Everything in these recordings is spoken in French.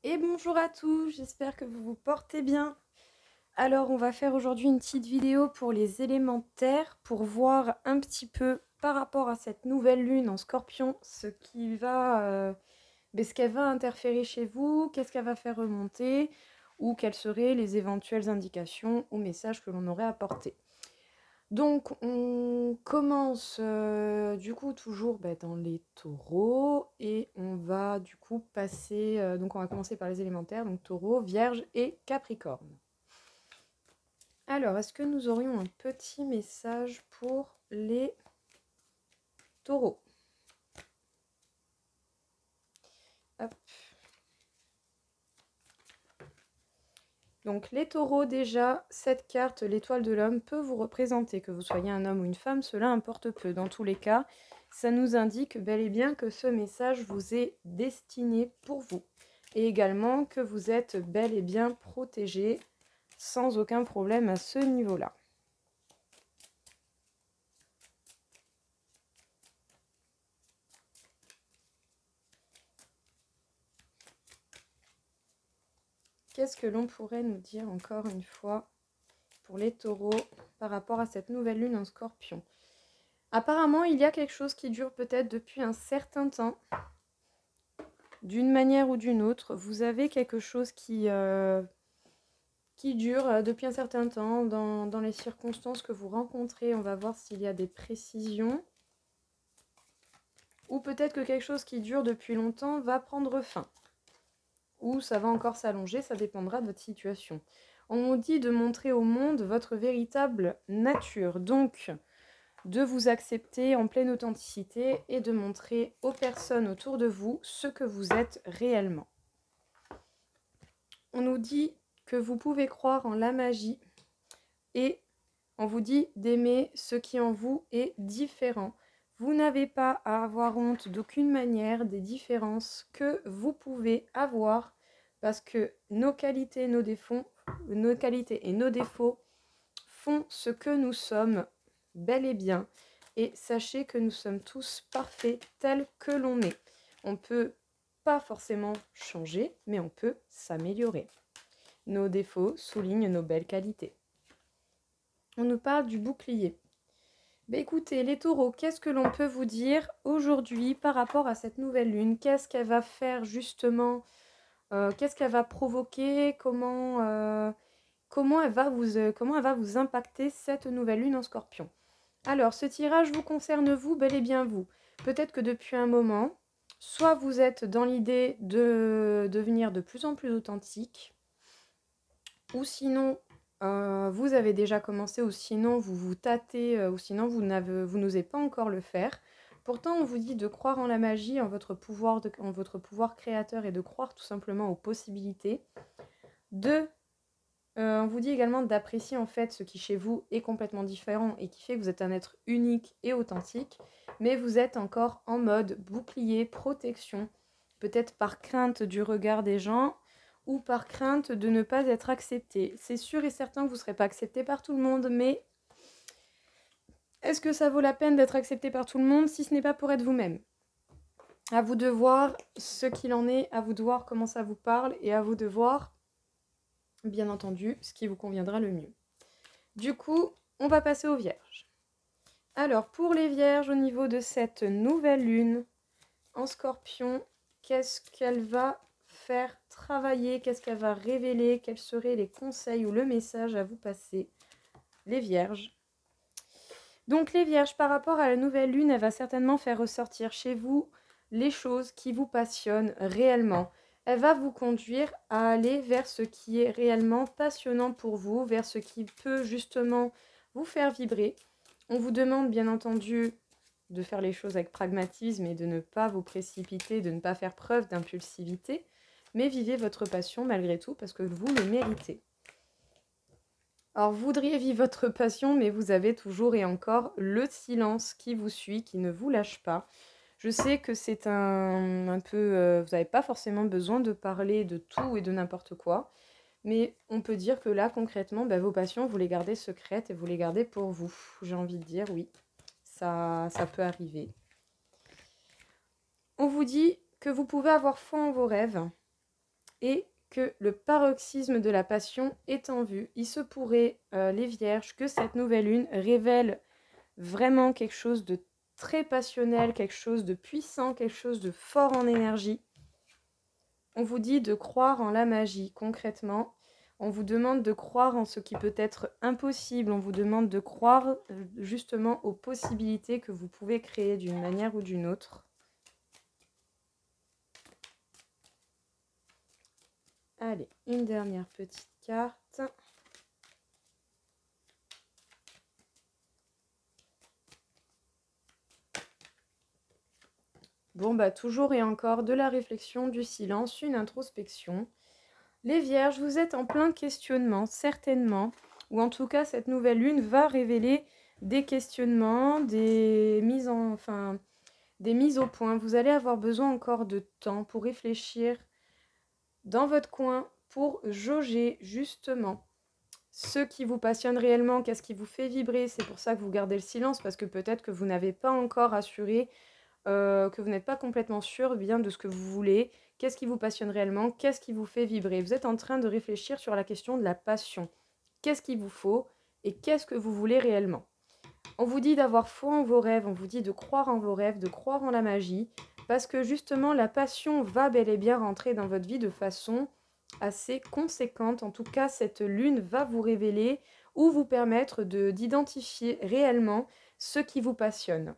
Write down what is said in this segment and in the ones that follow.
Et bonjour à tous, j'espère que vous vous portez bien. Alors on va faire aujourd'hui une petite vidéo pour les élémentaires pour voir un petit peu par rapport à cette nouvelle lune en Scorpion ce qu'elle va interférer chez vous, qu'est-ce qu'elle va faire remonter ou quelles seraient les éventuelles indications ou messages que l'on aurait apportés. Donc on commence du coup toujours dans les taureaux et on va du coup passer, donc on va commencer par les élémentaires, donc taureau, vierge et capricorne. Alors, est-ce que nous aurions un petit message pour les taureaux? Hop. Donc les taureaux déjà, cette carte, l'étoile de l'homme, peut vous représenter, que vous soyez un homme ou une femme, cela importe peu. Dans tous les cas, ça nous indique bel et bien que ce message vous est destiné pour vous. Et également que vous êtes bel et bien protégé sans aucun problème à ce niveau-là. Qu'est-ce que l'on pourrait nous dire encore une fois pour les taureaux par rapport à cette nouvelle lune en Scorpion? Apparemment, il y a quelque chose qui dure peut-être depuis un certain temps. D'une manière ou d'une autre, vous avez quelque chose qui dure depuis un certain temps dans les circonstances que vous rencontrez. On va voir s'il y a des précisions. Ou peut-être que quelque chose qui dure depuis longtemps va prendre fin. Ou ça va encore s'allonger, ça dépendra de votre situation. On nous dit de montrer au monde votre véritable nature. Donc, de vous accepter en pleine authenticité et de montrer aux personnes autour de vous ce que vous êtes réellement. On nous dit que vous pouvez croire en la magie et on vous dit d'aimer ce qui en vous est différent. Vous n'avez pas à avoir honte d'aucune manière des différences que vous pouvez avoir parce que nos qualités et nos défauts font ce que nous sommes bel et bien. Et sachez que nous sommes tous parfaits tels que l'on est. On ne peut pas forcément changer, mais on peut s'améliorer. Nos défauts soulignent nos belles qualités. On nous parle du bouclier. Écoutez, les taureaux, qu'est-ce que l'on peut vous dire aujourd'hui par rapport à cette nouvelle lune? Qu'est-ce qu'elle va faire justement? Qu'est-ce qu'elle va provoquer? Comment elle va vous impacter cette nouvelle lune en Scorpion? Alors, ce tirage vous concerne vous, bel et bien vous. Peut-être que depuis un moment, soit vous êtes dans l'idée de devenir de plus en plus authentique, ou sinon vous avez déjà commencé, ou sinon vous vous tâtez, ou sinon vous n'osez pas encore le faire. Pourtant, on vous dit de croire en la magie, en votre pouvoir créateur et de croire tout simplement aux possibilités. On vous dit également d'apprécier en fait ce qui chez vous est complètement différent et qui fait que vous êtes un être unique et authentique, mais vous êtes encore en mode bouclier, protection, peut-être par crainte du regard des gens ou par crainte de ne pas être accepté. C'est sûr et certain que vous ne serez pas accepté par tout le monde, mais est-ce que ça vaut la peine d'être accepté par tout le monde si ce n'est pas pour être vous-même? À vous de voir ce qu'il en est, à vous de voir comment ça vous parle et à vous de voir bien entendu, ce qui vous conviendra le mieux. Du coup, on va passer aux vierges. Alors, pour les vierges, au niveau de cette nouvelle lune en Scorpion, qu'est-ce qu'elle va faire travailler? Qu'est-ce qu'elle va révéler? Quels seraient les conseils ou le message à vous passer, les vierges? Donc, les vierges, par rapport à la nouvelle lune, elle va certainement faire ressortir chez vous les choses qui vous passionnent réellement. Elle va vous conduire à aller vers ce qui est réellement passionnant pour vous, vers ce qui peut justement vous faire vibrer. On vous demande bien entendu de faire les choses avec pragmatisme et de ne pas vous précipiter, de ne pas faire preuve d'impulsivité, mais vivez votre passion malgré tout parce que vous le méritez. Alors, vous voudriez vivre votre passion, mais vous avez toujours et encore le silence qui vous suit, qui ne vous lâche pas. Je sais que c'est un peu... vous n'avez pas forcément besoin de parler de tout et de n'importe quoi, mais on peut dire que là, concrètement, vos passions, vous les gardez secrètes et vous les gardez pour vous. J'ai envie de dire, oui, ça peut arriver. On vous dit que vous pouvez avoir foi en vos rêves et que le paroxysme de la passion est en vue. Il se pourrait, les vierges, que cette nouvelle lune révèle vraiment quelque chose de très passionnel, quelque chose de puissant, quelque chose de fort en énergie. On vous dit de croire en la magie, concrètement. On vous demande de croire en ce qui peut être impossible. On vous demande de croire justement aux possibilités que vous pouvez créer d'une manière ou d'une autre. Allez, une dernière petite carte. Bon, bah toujours et encore de la réflexion, du silence, une introspection. Les vierges, vous êtes en plein questionnement, certainement. Ou en tout cas, cette nouvelle lune va révéler des questionnements, des mises au point. Vous allez avoir besoin encore de temps pour réfléchir dans votre coin, pour jauger justement ce qui vous passionne réellement, qu'est-ce qui vous fait vibrer. C'est pour ça que vous gardez le silence, parce que peut-être que vous n'avez pas encore assuré, que vous n'êtes pas complètement sûr bien de ce que vous voulez, qu'est-ce qui vous passionne réellement, qu'est-ce qui vous fait vibrer. Vous êtes en train de réfléchir sur la question de la passion. Qu'est-ce qu'il vous faut et qu'est-ce que vous voulez réellement. On vous dit d'avoir foi en vos rêves, on vous dit de croire en vos rêves, de croire en la magie, parce que justement la passion va bel et bien rentrer dans votre vie de façon assez conséquente. En tout cas, cette lune va vous révéler ou vous permettre d'identifier réellement ce qui vous passionne.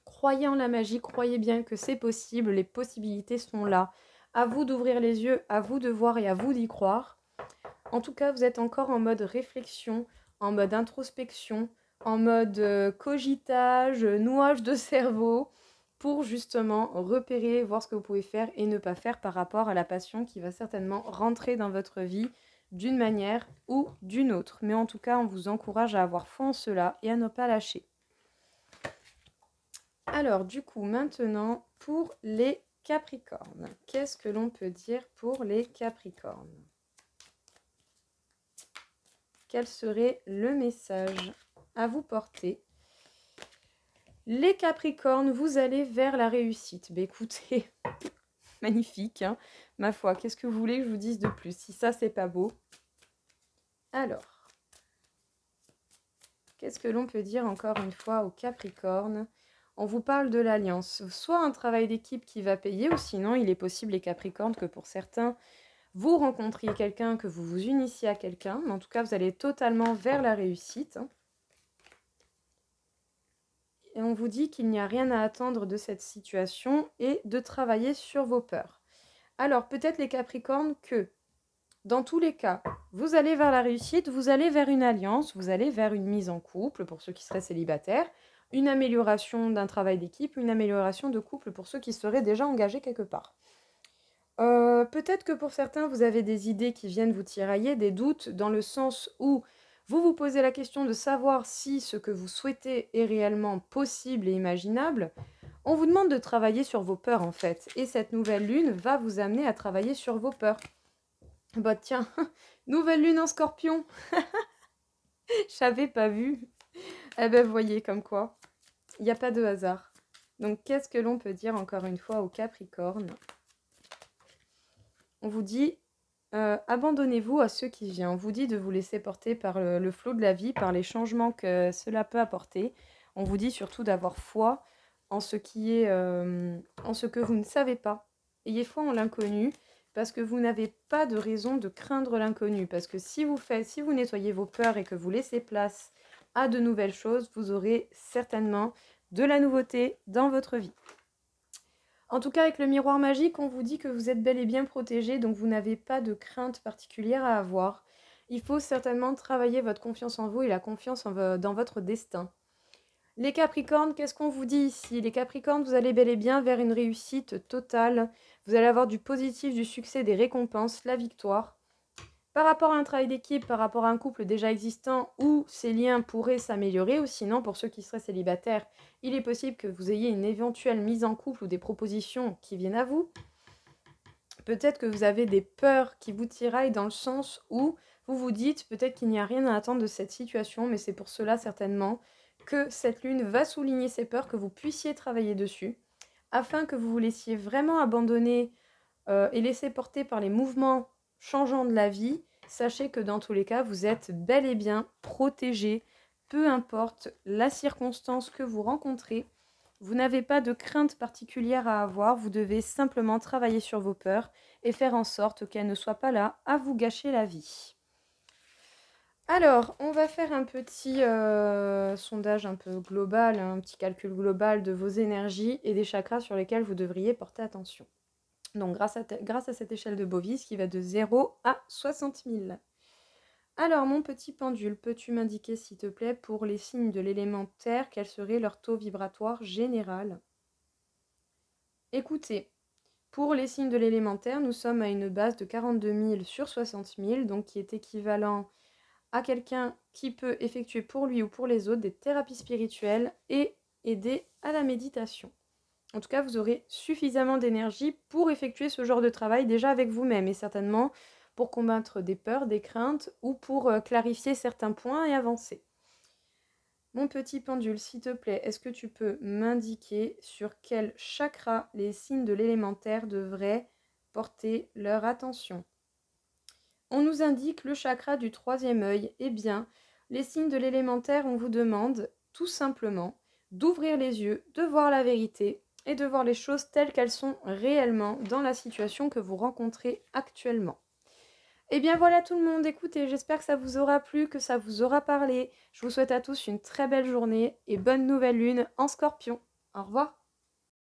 Croyez en la magie, croyez bien que c'est possible, les possibilités sont là. À vous d'ouvrir les yeux, à vous de voir et à vous d'y croire. En tout cas, vous êtes encore en mode réflexion, en mode introspection, en mode cogitage, nouage de cerveau, pour justement repérer, voir ce que vous pouvez faire et ne pas faire par rapport à la passion qui va certainement rentrer dans votre vie d'une manière ou d'une autre. Mais en tout cas, on vous encourage à avoir foi en cela et à ne pas lâcher. Alors, du coup, maintenant, pour les Capricornes. Qu'est-ce que l'on peut dire pour les Capricornes? Quel serait le message à vous porter? Les Capricornes, vous allez vers la réussite. Bah, écoutez, magnifique, hein, ma foi. Qu'est-ce que vous voulez que je vous dise de plus? Si ça, c'est pas beau. Alors, qu'est-ce que l'on peut dire encore une fois aux Capricornes? On vous parle de l'alliance. Soit un travail d'équipe qui va payer, ou sinon, il est possible, les Capricornes, que pour certains, vous rencontriez quelqu'un, que vous vous unissiez à quelqu'un. Mais en tout cas, vous allez totalement vers la réussite. Et on vous dit qu'il n'y a rien à attendre de cette situation et de travailler sur vos peurs. Alors, peut-être les Capricornes que, dans tous les cas, vous allez vers la réussite, vous allez vers une alliance, vous allez vers une mise en couple pour ceux qui seraient célibataires, une amélioration d'un travail d'équipe, une amélioration de couple pour ceux qui seraient déjà engagés quelque part. Peut-être que pour certains, vous avez des idées qui viennent vous tirailler, des doutes, dans le sens où vous vous posez la question de savoir si ce que vous souhaitez est réellement possible et imaginable. On vous demande de travailler sur vos peurs en fait. Et cette nouvelle lune va vous amener à travailler sur vos peurs. Bah tiens, nouvelle lune en Scorpion. J'avais pas vu. Eh ben voyez comme quoi, il n'y a pas de hasard. Donc qu'est-ce que l'on peut dire encore une fois aux Capricornes? On vous dit, abandonnez-vous à ce qui vient. On vous dit de vous laisser porter par le flot de la vie, par les changements que cela peut apporter. On vous dit surtout d'avoir foi en ce qui est, en ce que vous ne savez pas. Ayez foi en l'inconnu, parce que vous n'avez pas de raison de craindre l'inconnu. Parce que si vous nettoyez vos peurs et que vous laissez place à de nouvelles choses, vous aurez certainement de la nouveauté dans votre vie. En tout cas, avec le miroir magique, on vous dit que vous êtes bel et bien protégé, donc vous n'avez pas de crainte particulière à avoir. Il faut certainement travailler votre confiance en vous et la confiance dans votre destin. Les Capricornes, qu'est-ce qu'on vous dit ici? Les Capricornes, vous allez bel et bien vers une réussite totale. Vous allez avoir du positif, du succès, des récompenses, la victoire. Par rapport à un travail d'équipe, par rapport à un couple déjà existant où ces liens pourraient s'améliorer, ou sinon pour ceux qui seraient célibataires, il est possible que vous ayez une éventuelle mise en couple ou des propositions qui viennent à vous. Peut-être que vous avez des peurs qui vous tiraillent dans le sens où vous vous dites peut-être qu'il n'y a rien à attendre de cette situation, mais c'est pour cela certainement que cette lune va souligner ces peurs, que vous puissiez travailler dessus, afin que vous vous laissiez vraiment abandonner et laissez porter par les mouvements changeants de la vie, sachez que dans tous les cas, vous êtes bel et bien protégé, peu importe la circonstance que vous rencontrez. Vous n'avez pas de crainte particulière à avoir, vous devez simplement travailler sur vos peurs et faire en sorte qu'elles ne soient pas là à vous gâcher la vie. Alors, on va faire un petit sondage un peu global, un petit calcul global de vos énergies et des chakras sur lesquels vous devriez porter attention. Donc, grâce à cette échelle de Bovis qui va de 0 à 60 000. Alors, mon petit pendule, peux-tu m'indiquer, s'il te plaît, pour les signes de l'élément terre, quel serait leur taux vibratoire général? Écoutez, pour les signes de l'élément terre, nous sommes à une base de 42 000 sur 60 000, donc qui est équivalent à quelqu'un qui peut effectuer pour lui ou pour les autres des thérapies spirituelles et aider à la méditation. En tout cas, vous aurez suffisamment d'énergie pour effectuer ce genre de travail déjà avec vous-même et certainement pour combattre des peurs, des craintes ou pour clarifier certains points et avancer. Mon petit pendule, s'il te plaît, est-ce que tu peux m'indiquer sur quel chakra les signes de l'élémentaire devraient porter leur attention? On nous indique le chakra du troisième œil. Eh bien, les signes de l'élémentaire, on vous demande tout simplement d'ouvrir les yeux, de voir la vérité et de voir les choses telles qu'elles sont réellement dans la situation que vous rencontrez actuellement. Et bien voilà tout le monde, écoutez, j'espère que ça vous aura plu, que ça vous aura parlé. Je vous souhaite à tous une très belle journée et bonne nouvelle lune en Scorpion. Au revoir.